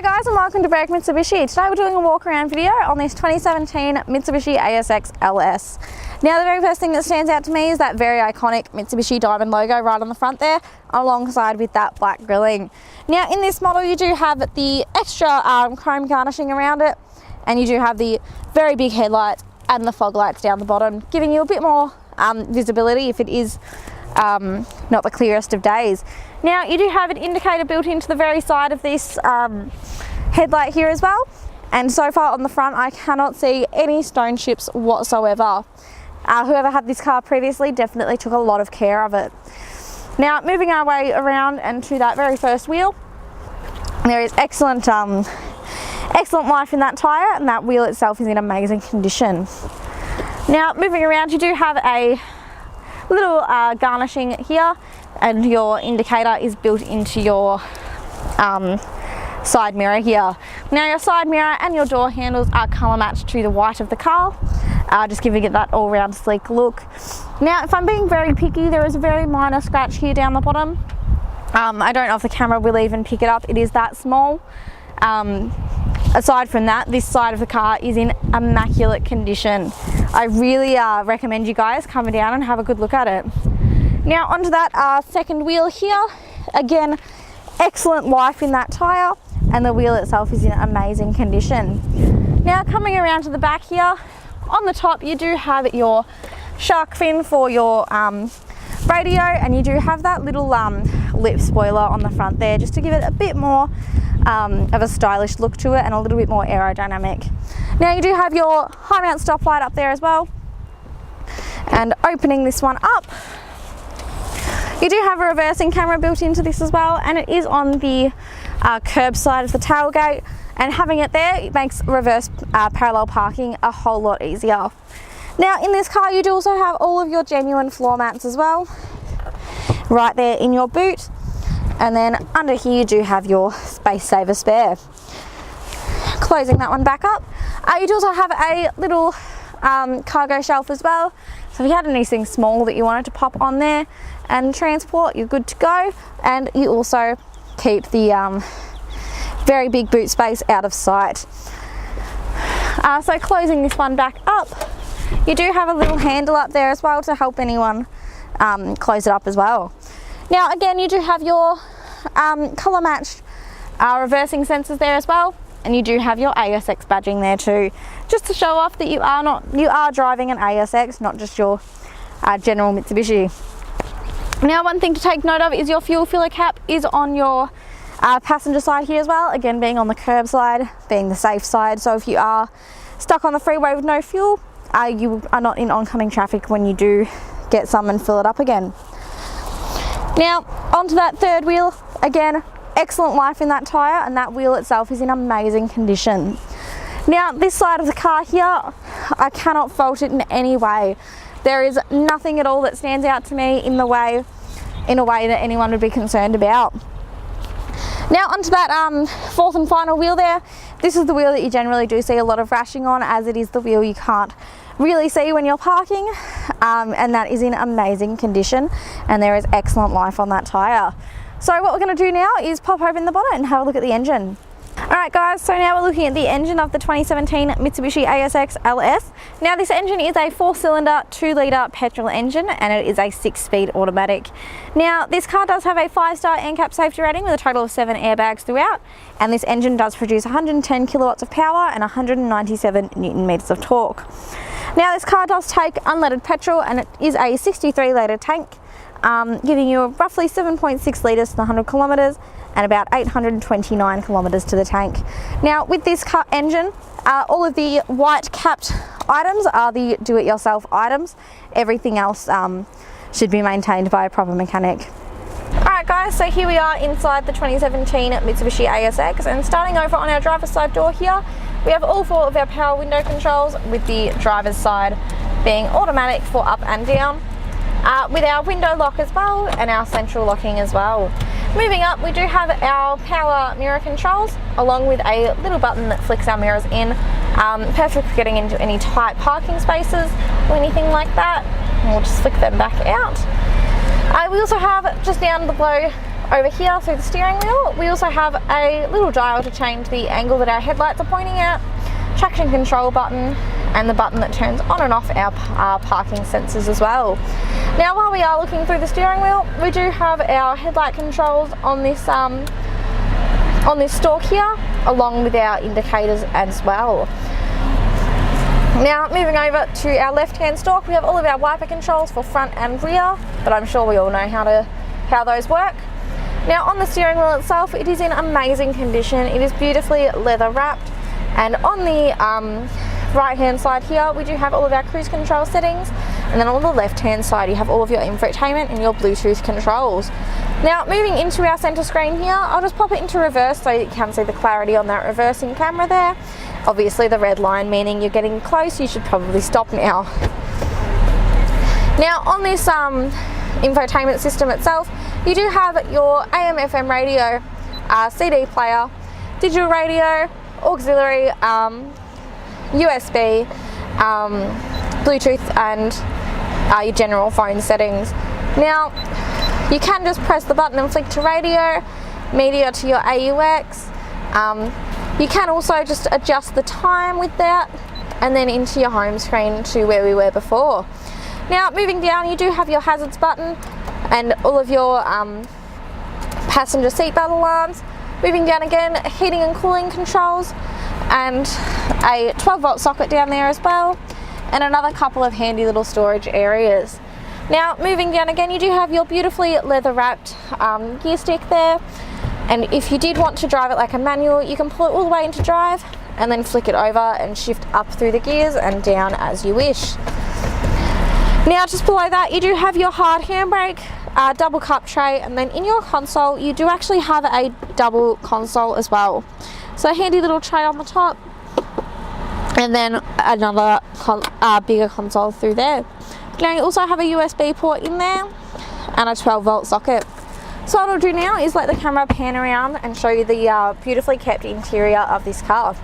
Hi guys and welcome to Berwick Mitsubishi. Today we're doing a walk around video on this 2017 Mitsubishi ASX LS. Now the very first thing that stands out to me is that very iconic Mitsubishi diamond logo right on the front there, alongside with that black grilling. Now in this model you do have the extra chrome garnishing around it, and you do have the very big headlights and the fog lights down the bottom, giving you a bit more visibility if it is not the clearest of days. Now you do have an indicator built into the very side of this headlight here as well, and so far on the front I cannot see any stone chips whatsoever. Whoever had this car previously definitely took a lot of care of it. Now moving our way around and to that very first wheel, there is excellent life in that tyre, and that wheel itself is in amazing condition. Now moving around, you do have a little garnishing here, and your indicator is built into your side mirror here. Now your side mirror and your door handles are colour matched to the white of the car, just giving it that all-round sleek look. Now if I'm being very picky, there is a very minor scratch here down the bottom. I don't know if the camera will even pick it up, it is that small. Aside from that, this side of the car is in immaculate condition. I really recommend you guys coming down and have a good look at it. Now onto that second wheel here, again excellent life in that tyre, and the wheel itself is in amazing condition. Now coming around to the back here, on the top you do have your shark fin for your radio, and you do have that little lip spoiler on the front there, just to give it a bit more of a stylish look to it and a little bit more aerodynamic. Now you do have your high mount stoplight up there as well, and opening this one up, you do have a reversing camera built into this as well, and it is on the curb side of the tailgate, and having it there, it makes reverse parallel parking a whole lot easier. Now in this car you do also have all of your genuine floor mats as well, right there in your boot, and then under here you do have your space saver spare. Closing that one back up, you do also have a little cargo shelf as well, so if you had anything small that you wanted to pop on there and transport, you're good to go. And you also keep the very big boot space out of sight. So closing this one back up, you do have a little handle up there as well to help anyone close it up as well. Now again, you do have your colour matched reversing sensors there as well, and you do have your ASX badging there too, just to show off that you are driving an ASX, not just your general Mitsubishi. Now one thing to take note of is your fuel filler cap is on your passenger side here as well, again being on the curb side, being the safe side, so if you are stuck on the freeway with no fuel, you are not in oncoming traffic when you do get some and fill it up again. Now onto that third wheel, again excellent life in that tyre, and that wheel itself is in amazing condition. Now this side of the car here, I cannot fault it in any way. There is nothing at all that stands out to me in a way that anyone would be concerned about. Now onto that fourth and final wheel there, this is the wheel that you generally do see a lot of rashing on, as it is the wheel you can't really see when you're parking, and that is in amazing condition, and there is excellent life on that tyre. So what we're going to do now is pop open the bonnet and have a look at the engine. Alright guys, so now we're looking at the engine of the 2017 Mitsubishi ASX LS. Now this engine is a 4-cylinder 2-litre petrol engine, and it is a 6-speed automatic. Now this car does have a 5-star NCAP safety rating with a total of 7 airbags throughout, and this engine does produce 110 kilowatts of power and 197 newton meters of torque. Now this car does take unleaded petrol, and it is a 63-litre tank, giving you roughly 7.6 litres to the 100 kilometres and about 829 kilometres to the tank. Now with this car engine, all of the white capped items are the do-it-yourself items. Everything else should be maintained by a proper mechanic. Alright guys, so here we are inside the 2017 Mitsubishi ASX, and starting over on our driver's side door here, we have all 4 of our power window controls, with the driver's side being automatic for up and down, with our window lock as well and our central locking as well. Moving up, we do have our power mirror controls, along with a little button that flicks our mirrors in, perfect for getting into any tight parking spaces or anything like that. And we'll just flick them back out. We also have, just down below Over here through the steering wheel, we also have a little dial to change the angle that our headlights are pointing at, traction control button, and the button that turns on and off our parking sensors as well. Now, while we are looking through the steering wheel, we do have our headlight controls on this stalk here, along with our indicators as well. Now, moving over to our left-hand stalk, we have all of our wiper controls for front and rear, but I'm sure we all know how those work. Now, on the steering wheel itself, it is in amazing condition. It is beautifully leather wrapped, and on the right hand side here we do have all of our cruise control settings, and then on the left hand side you have all of your infotainment and your Bluetooth controls. Now, moving into our center screen here, I'll just pop it into reverse so you can see the clarity on that reversing camera there. Obviously the red line meaning you're getting close, you should probably stop now. Now, on this infotainment system itself, you do have your AM FM radio, CD player, digital radio, auxiliary, USB, Bluetooth, and your general phone settings. Now, you can just press the button and flick to radio, media to your AUX. You can also just adjust the time with that, and then into your home screen to where we were before. Now, moving down, you do have your hazards button and all of your passenger seatbelt alarms. Moving down again, heating and cooling controls, and a 12-volt socket down there as well, and another couple of handy little storage areas. Now, moving down again, you do have your beautifully leather wrapped gear stick there, and if you did want to drive it like a manual, you can pull it all the way into drive and then flick it over and shift up through the gears and down as you wish. Now, just below that, you do have your hard handbrake, double cup tray, and then in your console you do actually have a double console as well. So a handy little tray on the top, and then another bigger console through there. Now, you also have a USB port in there and a 12-volt socket. So what I'll do now is let the camera pan around and show you the beautifully kept interior of this car.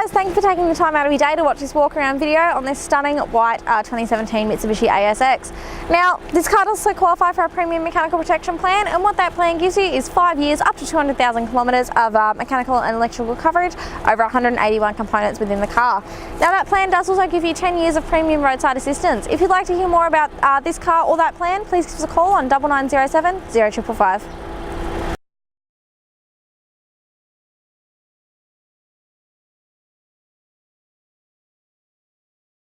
Thanks for taking the time out of your day to watch this walk around video on this stunning white 2017 Mitsubishi ASX. Now, this car does also qualify for a premium mechanical protection plan, and what that plan gives you is 5 years, up to 200,000 kilometres of mechanical and electrical coverage over 181 components within the car. Now, that plan does also give you 10 years of premium roadside assistance. If you'd like to hear more about this car or that plan, please give us a call on 9907 0555.